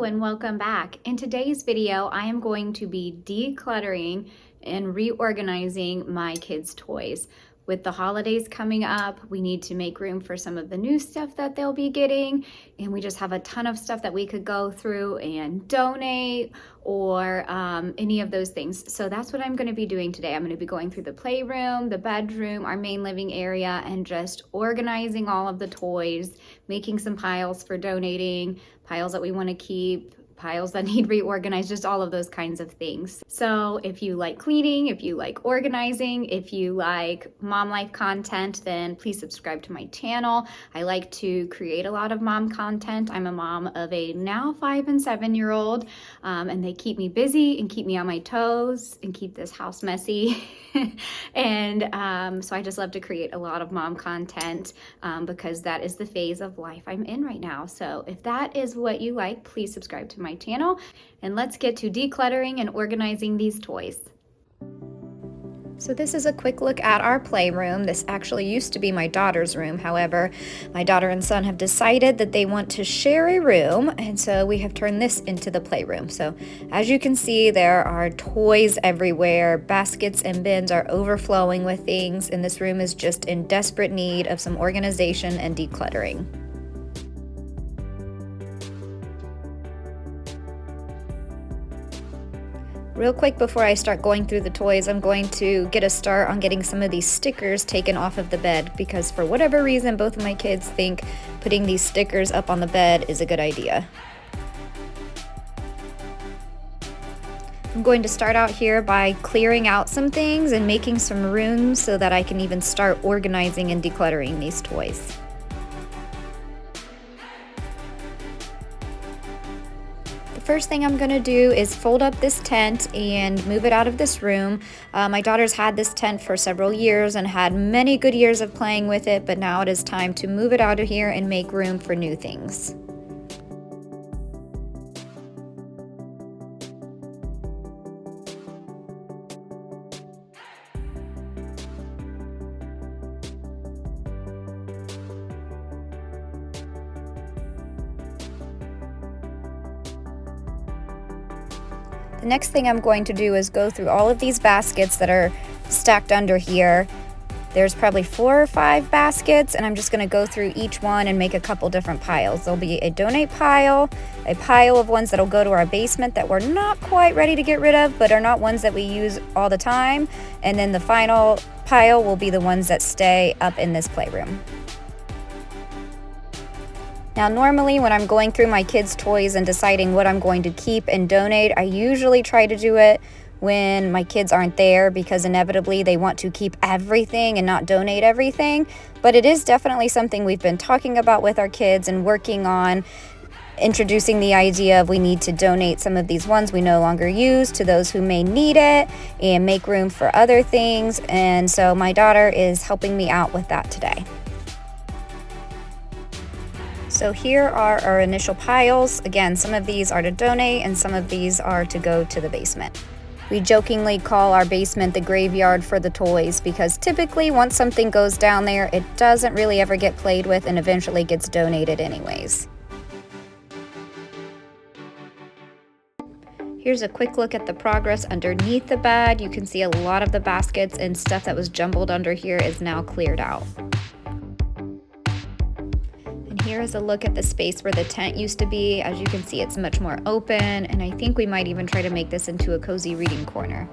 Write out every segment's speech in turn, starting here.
and welcome back. In today's video, I am going to be decluttering and reorganizing my kids' toys. With the holidays coming up, we need to make room for some of the new stuff that they'll be getting, and we just have a ton of stuff that we could go through and donate or any of those things. So that's what I'm going to be doing today. I'm going to be going through the playroom, the bedroom, our main living area, and just organizing all of the toys, making some piles for donating, piles that we want to keep, piles that need reorganized, just all of those kinds of things. So if you like cleaning, if you like organizing, if you like mom life content, then please subscribe to my channel. I like to create a lot of mom content. I'm a mom of a now 5 and 7-year-old, and they keep me busy and keep me on my toes and keep this house messy. And so I just love to create a lot of mom content because that is the phase of life I'm in right now. So if that is what you like, please subscribe to my channel, and let's get to decluttering and organizing these toys. So this is a quick look at our playroom. This actually used to be my daughter's room. However, my daughter and son have decided that they want to share a room, and so we have turned this into the playroom. So as you can see, there are toys everywhere. Baskets and bins are overflowing with things, and this room is just in desperate need of some organization and decluttering. Real quick before I start going through the toys, I'm going to get a start on getting some of these stickers taken off of the bed, because for whatever reason both of my kids think putting these stickers up on the bed is a good idea. I'm going to start out here by clearing out some things and making some room so that I can even start organizing and decluttering these toys. First thing I'm going to do is fold up this tent and move it out of this room. My daughter's had this tent for several years and had many good years of playing with it, but now it is time to move it out of here and make room for new things. The next thing I'm going to do is go through all of these baskets that are stacked under here. There's probably 4 or 5 baskets, and I'm just going to go through each one and make a couple different piles. There'll be a donate pile, a pile of ones that'll go to our basement that we're not quite ready to get rid of, but are not ones that we use all the time, and then the final pile will be the ones that stay up in this playroom. Now normally when I'm going through my kids' toys and deciding what I'm going to keep and donate, I usually try to do it when my kids aren't there, because inevitably they want to keep everything and not donate everything. But it is definitely something we've been talking about with our kids and working on, introducing the idea of we need to donate some of these ones we no longer use to those who may need it and make room for other things. And so my daughter is helping me out with that today. So here are our initial piles. Again, some of these are to donate and some of these are to go to the basement. We jokingly call our basement the graveyard for the toys, because typically once something goes down there, it doesn't really ever get played with and eventually gets donated anyways. Here's a quick look at the progress underneath the bed. You can see a lot of the baskets and stuff that was jumbled under here is now cleared out. Here is a look at the space where the tent used to be. As you can see, it's much more open, and I think we might even try to make this into a cozy reading corner.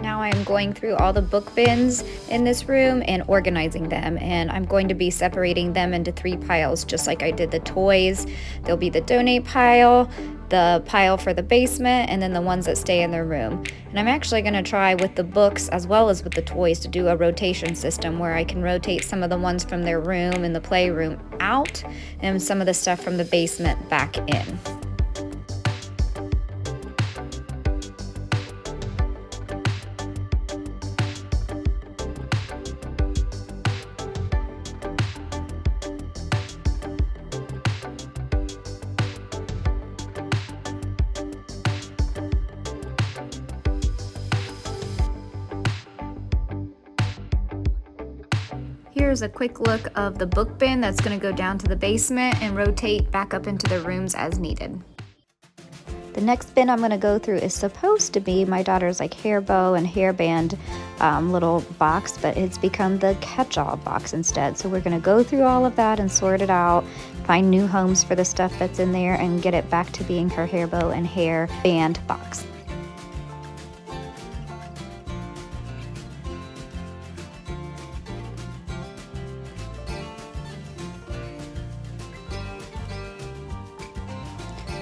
Now I am going through all the book bins in this room and organizing them, and I'm going to be separating them into 3 piles just like I did the toys. There'll be the donate pile, the pile for the basement, and then the ones that stay in their room. And I'm actually going to try with the books as well as with the toys to do a rotation system where I can rotate some of the ones from their room and the playroom out and some of the stuff from the basement back in. here's a quick look of the book bin that's going to go down to the basement and rotate back up into the rooms as needed. The next bin I'm going to go through is supposed to be my daughter's like hair bow and hairband little box, but it's become the catch-all box instead. So we're going to go through all of that and sort it out, find new homes for the stuff that's in there, and get it back to being her hair bow and hairband box.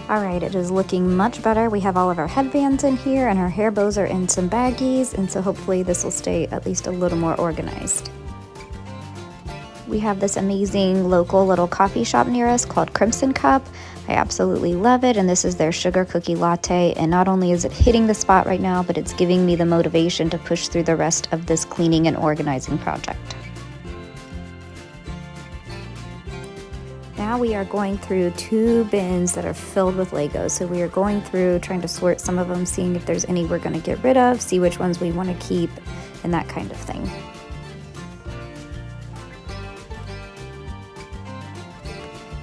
Alright, it is looking much better. We have all of our headbands in here and our hair bows are in some baggies, and so hopefully this will stay at least a little more organized. We have this amazing local little coffee shop near us called Crimson Cup. I absolutely love it, and this is their sugar cookie latte, and not only is it hitting the spot right now, but it's giving me the motivation to push through the rest of this cleaning and organizing project. Now we are going through 2 bins that are filled with Legos. So we are going through trying to sort some of them, seeing if there's any we're going to get rid of, see which ones we want to keep, and that kind of thing.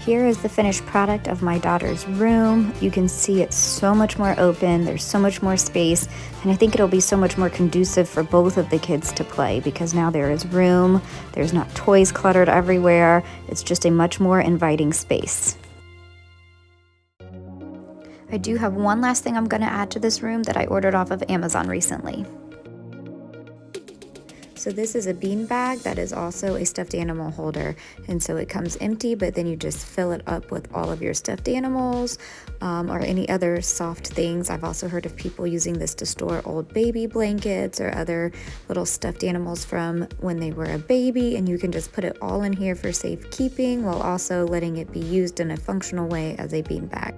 Here is the finished product of my daughter's room. You can see it's so much more open, there's so much more space, and I think it'll be so much more conducive for both of the kids to play because now there is room, there's not toys cluttered everywhere, it's just a much more inviting space. I do have one last thing I'm going to add to this room that I ordered off of Amazon recently. So this is a bean bag that is also a stuffed animal holder, and so it comes empty, but then you just fill it up with all of your stuffed animals or any other soft things. I've also heard of people using this to store old baby blankets or other little stuffed animals from when they were a baby, and you can just put it all in here for safekeeping while also letting it be used in a functional way as a bean bag.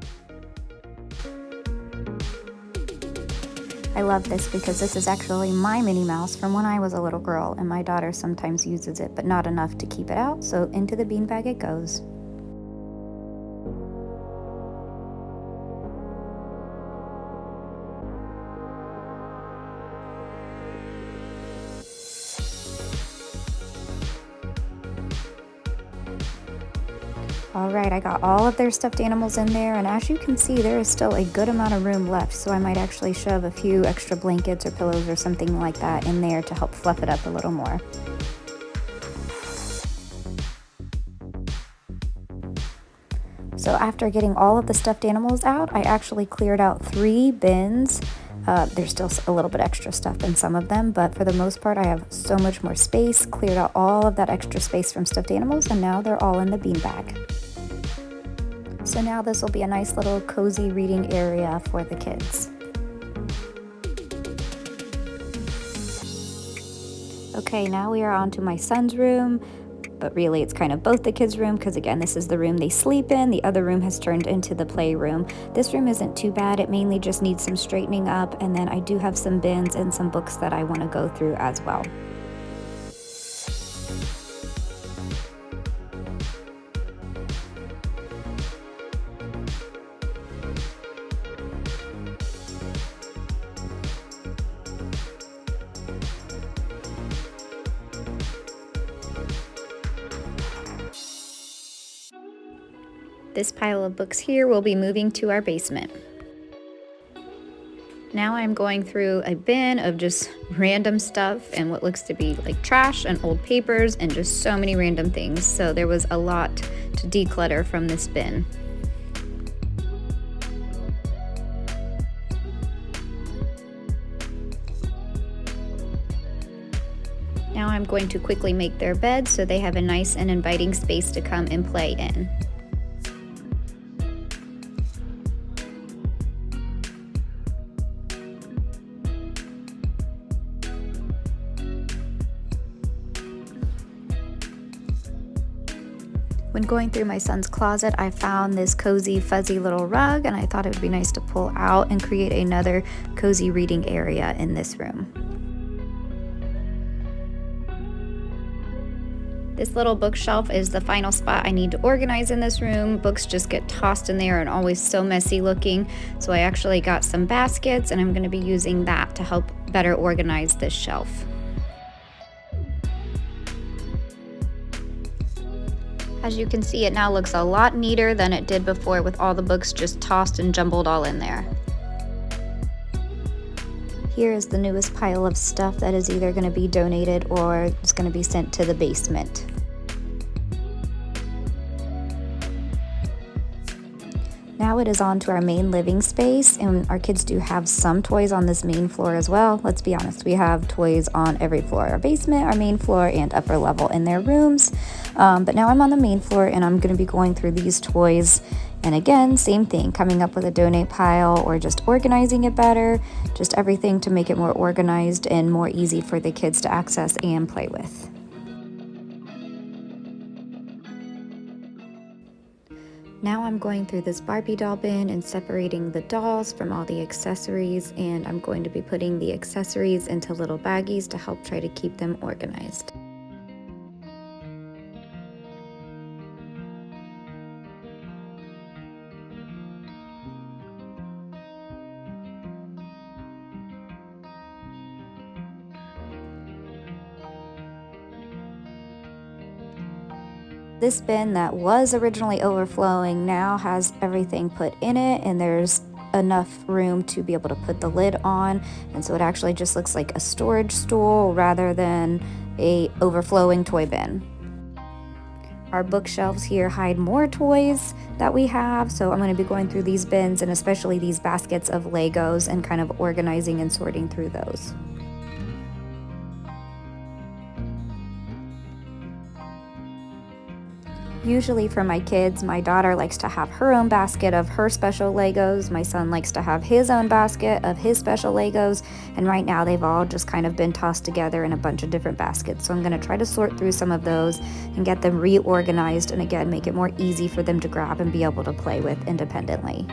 I love this because this is actually my Minnie Mouse from when I was a little girl, and my daughter sometimes uses it, but not enough to keep it out, so into the beanbag it goes. Alright, I got all of their stuffed animals in there, and as you can see, there is still a good amount of room left, so I might actually shove a few extra blankets or pillows or something like that in there to help fluff it up a little more. So after getting all of the stuffed animals out, I actually cleared out 3 bins. There's still a little bit extra stuff in some of them, but for the most part I have so much more space, cleared out all of that extra space from stuffed animals, and now they're all in the beanbag. So now this will be a nice little cozy reading area for the kids. Okay, now we are on to my son's room, but really it's kind of both the kids' room because again, this is the room they sleep in. The other room has turned into the playroom. This room isn't too bad. It mainly just needs some straightening up, and then I do have some bins and some books that I want to go through as well. This pile of books here will be moving to our basement. Now I'm going through a bin of just random stuff and what looks to be like trash and old papers and just so many random things. So there was a lot to declutter from this bin. Now I'm going to quickly make their bed so they have a nice and inviting space to come and play in. When going through my son's closet, I found this cozy, fuzzy little rug, and I thought it would be nice to pull out and create another cozy reading area in this room. This little bookshelf is the final spot I need to organize in this room. Books just get tossed in there and always so messy looking. So I actually got some baskets, and I'm going to be using that to help better organize this shelf. As you can see, it now looks a lot neater than it did before with all the books just tossed and jumbled all in there. Here is the newest pile of stuff that is either going to be donated or is going to be sent to the basement. Now it is on to our main living space, and our kids do have some toys on this main floor as well. Let's be honest, we have toys on every floor, our basement, our main floor, and upper level in their rooms. But now I'm on the main floor and I'm going to be going through these toys. And again, same thing, coming up with a donate pile or just organizing it better, just everything to make it more organized and more easy for the kids to access and play with. Now I'm going through this Barbie doll bin and separating the dolls from all the accessories, and I'm going to be putting the accessories into little baggies to help try to keep them organized. This bin that was originally overflowing now has everything put in it, and there's enough room to be able to put the lid on, and so it actually just looks like a storage stool rather than a overflowing toy bin. Our bookshelves here hide more toys that we have, so I'm going to be going through these bins and especially these baskets of Legos and kind of organizing and sorting through those. Usually for my kids, my daughter likes to have her own basket of her special Legos. My son likes to have his own basket of his special Legos. And right now they've all just kind of been tossed together in a bunch of different baskets. So I'm going to try to sort through some of those and get them reorganized and again, make it more easy for them to grab and be able to play with independently.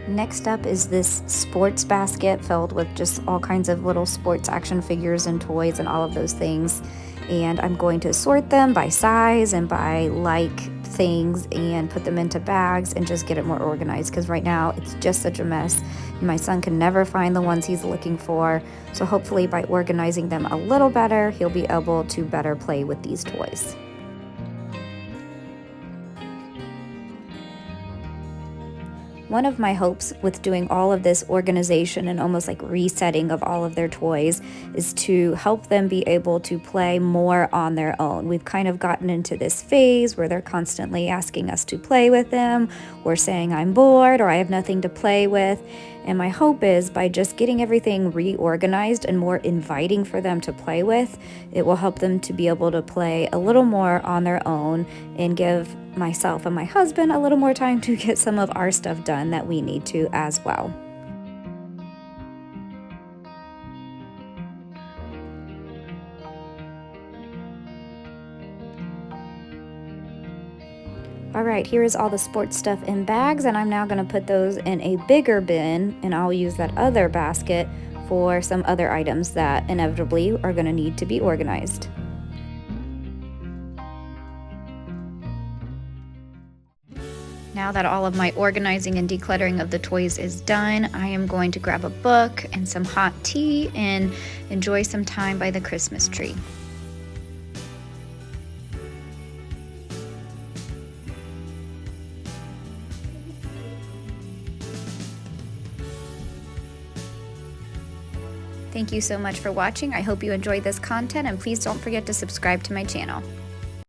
Next up is this sports basket filled with just all kinds of little sports action figures and toys and all of those things. And I'm going to sort them by size and by like things and put them into bags and just get it more organized, because right now it's just such a mess. My son can never find the ones he's looking for. So hopefully by organizing them a little better, he'll be able to better play with these toys. One of my hopes with doing all of this organization and almost like resetting of all of their toys is to help them be able to play more on their own. We've kind of gotten into this phase where they're constantly asking us to play with them, or saying I'm bored or I have nothing to play with. And my hope is by just getting everything reorganized and more inviting for them to play with, it will help them to be able to play a little more on their own and give myself and my husband a little more time to get some of our stuff done that we need to as well. Alright, here is all the sports stuff in bags, and I'm now going to put those in a bigger bin, and I'll use that other basket for some other items that inevitably are going to need to be organized. Now that all of my organizing and decluttering of the toys is done, I am going to grab a book and some hot tea and enjoy some time by the Christmas tree. Thank you so much for watching. I hope you enjoyed this content, and please don't forget to subscribe to my channel.